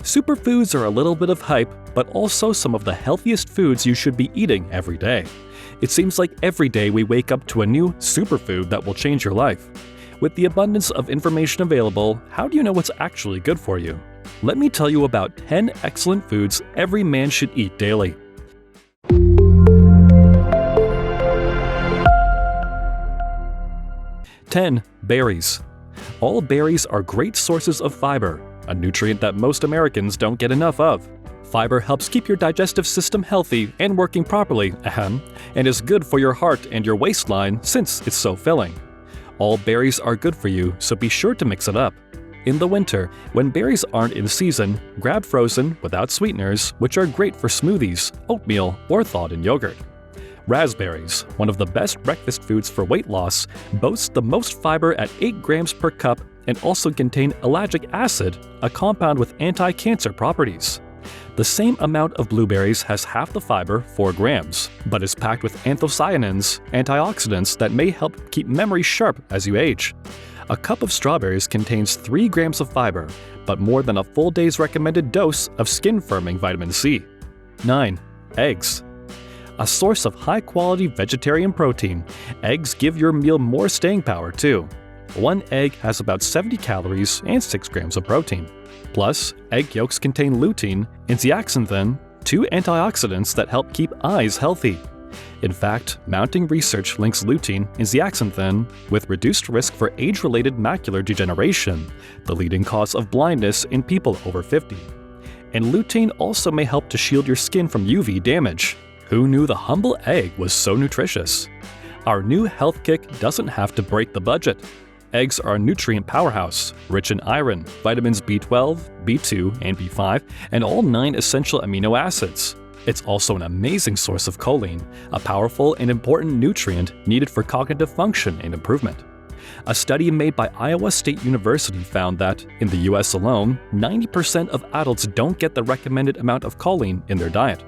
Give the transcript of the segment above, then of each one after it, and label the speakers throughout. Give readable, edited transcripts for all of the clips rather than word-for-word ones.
Speaker 1: Superfoods are a little bit of hype, but also some of the healthiest foods you should be eating every day. It seems like every day we wake up to a new superfood that will change your life. With the abundance of information available, how do you know what's actually good for you? Let me tell you about 10 excellent foods every man should eat daily. (10) Berries. All berries are great sources of fiber, a nutrient that most Americans don't get enough of. Fiber helps keep your digestive system healthy and working properly, and is good for your heart and your waistline since it's so filling. All berries are good for you, so be sure to mix it up. In the winter, when berries aren't in season, grab frozen without sweeteners, which are great for smoothies, oatmeal, or thawed in yogurt. Raspberries, one of the best breakfast foods for weight loss, boasts the most fiber at 8 grams per cup and also contain ellagic acid, a compound with anti-cancer properties. The same amount of blueberries has half the fiber, 4 grams, but is packed with anthocyanins, antioxidants that may help keep memory sharp as you age. A cup of strawberries contains 3 grams of fiber, but more than a full day's recommended dose of skin-firming vitamin C. 9. Eggs. A source of high-quality vegetarian protein, eggs give your meal more staying power too. 1 egg has about 70 calories and 6 grams of protein. Plus, egg yolks contain lutein and zeaxanthin, 2 antioxidants that help keep eyes healthy. In fact, mounting research links lutein and zeaxanthin with reduced risk for age-related macular degeneration, the leading cause of blindness in people over 50. And lutein also may help to shield your skin from UV damage. Who knew the humble egg was so nutritious? Our new health kick doesn't have to break the budget. Eggs are a nutrient powerhouse, rich in iron, vitamins B12, B2, and B5, and all 9 essential amino acids. It's also an amazing source of choline, a powerful and important nutrient needed for cognitive function and improvement. A study made by Iowa State University found that, in the US alone, 90% of adults don't get the recommended amount of choline in their diet.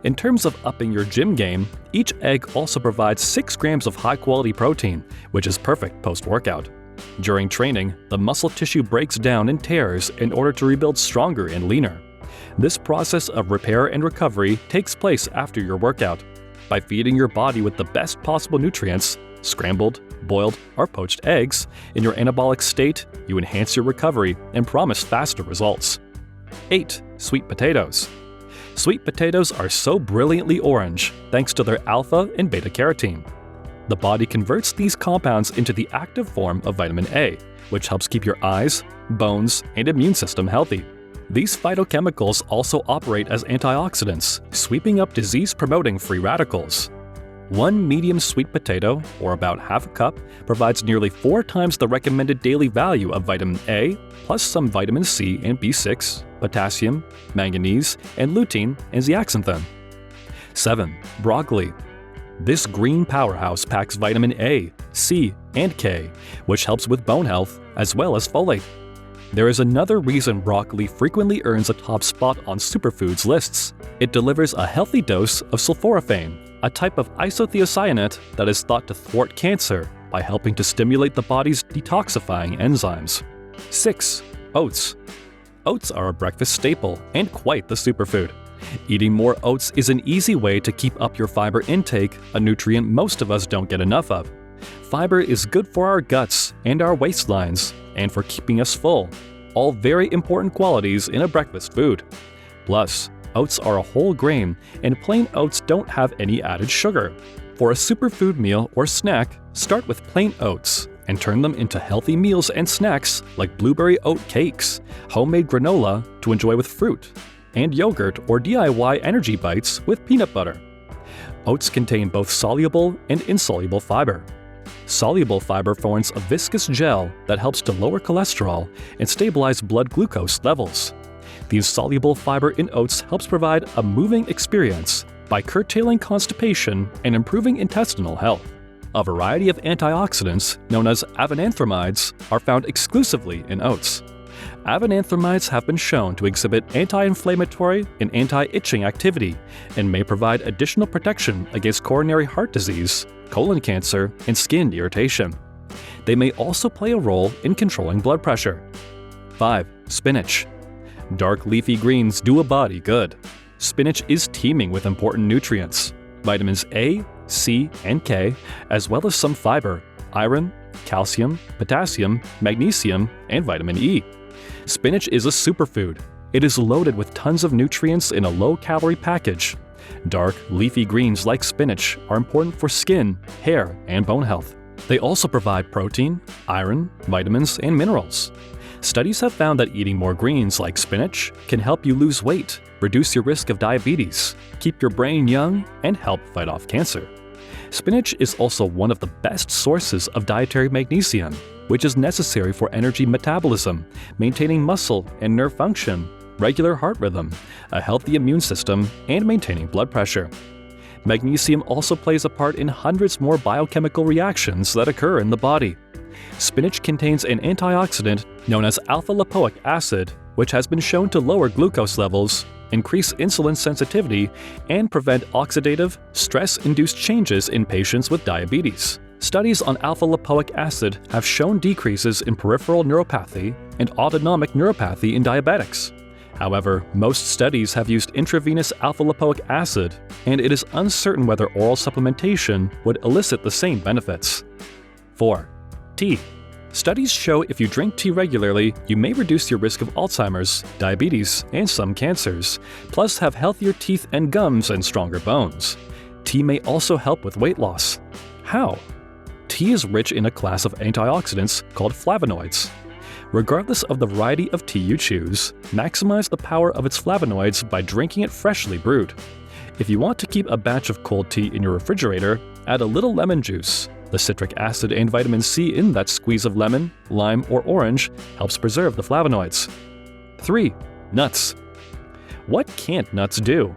Speaker 1: In terms of upping your gym game, each egg also provides 6 grams of high-quality protein, which is perfect post-workout. During training, the muscle tissue breaks down and tears in order to rebuild stronger and leaner. This process of repair and recovery takes place after your workout. By feeding your body with the best possible nutrients, scrambled, boiled, or poached eggs, in your anabolic state, you enhance your recovery and promise faster results. 8. Sweet potatoes. Sweet potatoes are so brilliantly orange thanks to their alpha and beta-carotene. The body converts these compounds into the active form of vitamin A, which helps keep your eyes, bones, and immune system healthy. These phytochemicals also operate as antioxidants, sweeping up disease-promoting free radicals. 1 medium sweet potato, or about half a cup, provides nearly 4 times the recommended daily value of vitamin A, plus some vitamin C and B6, potassium, manganese, and lutein and zeaxanthin. 7. Broccoli. This green powerhouse packs vitamin A, C, and K, which helps with bone health, as well as folate. There is another reason broccoli frequently earns a top spot on superfoods lists. It delivers a healthy dose of sulforaphane, a type of isothiocyanate that is thought to thwart cancer by helping to stimulate the body's detoxifying enzymes. 6. Oats. Oats are a breakfast staple and quite the superfood. Eating more oats is an easy way to keep up your fiber intake, a nutrient most of us don't get enough of. Fiber is good for our guts and our waistlines, and for keeping us full, all very important qualities in a breakfast food. Plus, oats are a whole grain, and plain oats don't have any added sugar. For a superfood meal or snack, start with plain oats and turn them into healthy meals and snacks like blueberry oat cakes, homemade granola to enjoy with fruit, and yogurt or DIY energy bites with peanut butter. Oats contain both soluble and insoluble fiber. Soluble fiber forms a viscous gel that helps to lower cholesterol and stabilize blood glucose levels. The insoluble fiber in oats helps provide a moving experience by curtailing constipation and improving intestinal health. A variety of antioxidants, known as avenanthramides, are found exclusively in oats. Avenanthramides have been shown to exhibit anti-inflammatory and anti-itching activity and may provide additional protection against coronary heart disease, colon cancer, and skin irritation. They may also play a role in controlling blood pressure. 5. Spinach. Dark leafy greens do a body good. Spinach is teeming with important nutrients: vitamins A, C, and K, as well as some fiber, iron, calcium, potassium, magnesium, and vitamin E. Spinach is a superfood. It is loaded with tons of nutrients in a low-calorie package. Dark, leafy greens like spinach are important for skin, hair, and bone health. They also provide protein, iron, vitamins, and minerals. Studies have found that eating more greens like spinach can help you lose weight, reduce your risk of diabetes, keep your brain young, and help fight off cancer. Spinach is also one of the best sources of dietary magnesium, which is necessary for energy metabolism, maintaining muscle and nerve function, regular heart rhythm, a healthy immune system, and maintaining blood pressure. Magnesium also plays a part in hundreds more biochemical reactions that occur in the body. Spinach contains an antioxidant known as alpha-lipoic acid, which has been shown to lower glucose levels, increase insulin sensitivity, and prevent oxidative, stress-induced changes in patients with diabetes. Studies on alpha-lipoic acid have shown decreases in peripheral neuropathy and autonomic neuropathy in diabetics. However, most studies have used intravenous alpha-lipoic acid, and it is uncertain whether oral supplementation would elicit the same benefits. 4. Tea. Studies show if you drink tea regularly, you may reduce your risk of Alzheimer's, diabetes, and some cancers, plus have healthier teeth and gums and stronger bones. Tea may also help with weight loss. How? Tea is rich in a class of antioxidants called flavonoids. Regardless of the variety of tea you choose, maximize the power of its flavonoids by drinking it freshly brewed. If you want to keep a batch of cold tea in your refrigerator, add a little lemon juice. The citric acid and vitamin C in that squeeze of lemon, lime, or orange helps preserve the flavonoids. 3. Nuts. What can't nuts do?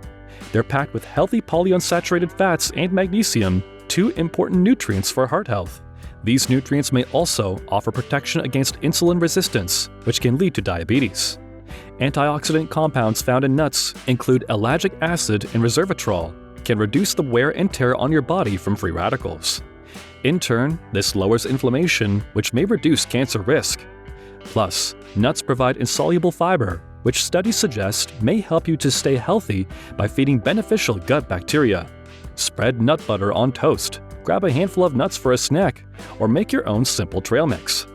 Speaker 1: They're packed with healthy polyunsaturated fats and magnesium, two important nutrients for heart health. These nutrients may also offer protection against insulin resistance, which can lead to diabetes. Antioxidant compounds found in nuts include ellagic acid and resveratrol, can reduce the wear and tear on your body from free radicals. In turn, this lowers inflammation, which may reduce cancer risk. Plus, nuts provide insoluble fiber, which studies suggest may help you to stay healthy by feeding beneficial gut bacteria. Spread nut butter on toast, grab a handful of nuts for a snack, or make your own simple trail mix.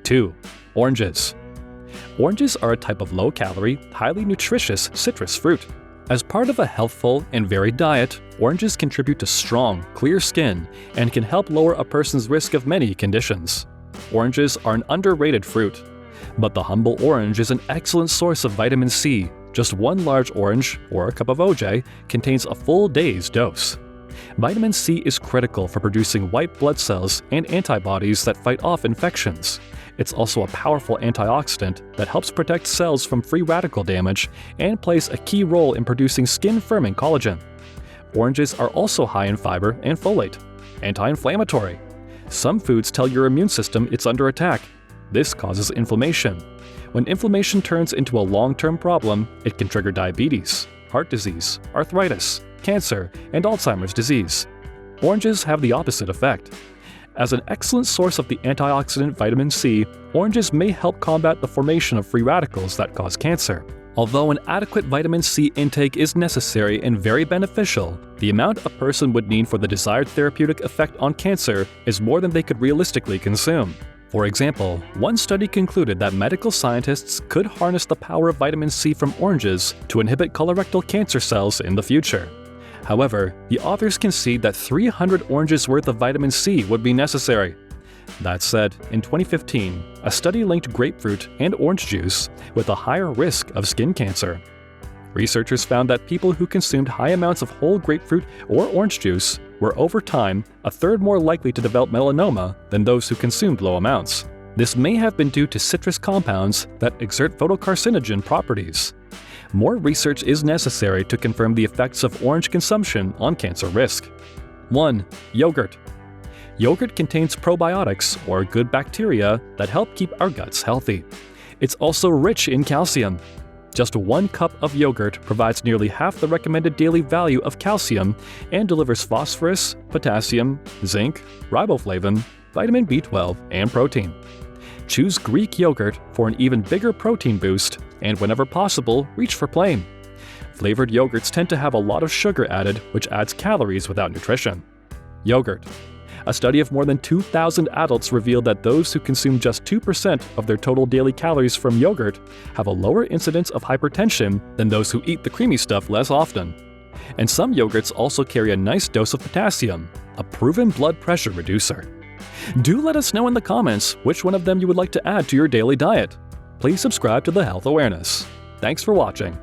Speaker 1: 2. Oranges. Oranges are a type of low-calorie, highly nutritious citrus fruit. As part of a healthful and varied diet, oranges contribute to strong, clear skin and can help lower a person's risk of many conditions. Oranges are an underrated fruit, but the humble orange is an excellent source of vitamin C. Just one large orange, or a cup of OJ, contains a full day's dose. Vitamin C is critical for producing white blood cells and antibodies that fight off infections. It's also a powerful antioxidant that helps protect cells from free radical damage and plays a key role in producing skin-firming collagen. Oranges are also high in fiber and folate. Anti-inflammatory. Some foods tell your immune system it's under attack. This causes inflammation. When inflammation turns into a long-term problem, it can trigger diabetes, heart disease, arthritis, cancer, and Alzheimer's disease. Oranges have the opposite effect. As an excellent source of the antioxidant vitamin C, oranges may help combat the formation of free radicals that cause cancer. Although an adequate vitamin C intake is necessary and very beneficial, the amount a person would need for the desired therapeutic effect on cancer is more than they could realistically consume. For example, one study concluded that medical scientists could harness the power of vitamin C from oranges to inhibit colorectal cancer cells in the future. However, the authors concede that 300 oranges worth of vitamin C would be necessary. That said, in 2015, a study linked grapefruit and orange juice with a higher risk of skin cancer. Researchers found that people who consumed high amounts of whole grapefruit or orange juice were over time a third more likely to develop melanoma than those who consumed low amounts. This may have been due to citrus compounds that exert photocarcinogen properties. More research is necessary to confirm the effects of orange consumption on cancer risk. 1. Yogurt. Yogurt contains probiotics, or good bacteria, that help keep our guts healthy. It's also rich in calcium. Just 1 cup of yogurt provides nearly half the recommended daily value of calcium and delivers phosphorus, potassium, zinc, riboflavin, vitamin B12, and protein. Choose Greek yogurt for an even bigger protein boost, and whenever possible, reach for plain. Flavored yogurts tend to have a lot of sugar added, which adds calories without nutrition. Yogurt. A study of more than 2,000 adults revealed that those who consume just 2% of their total daily calories from yogurt have a lower incidence of hypertension than those who eat the creamy stuff less often. And some yogurts also carry a nice dose of potassium, a proven blood pressure reducer. Do let us know in the comments which one of them you would like to add to your daily diet. Please subscribe to The Health Awareness. Thanks for watching.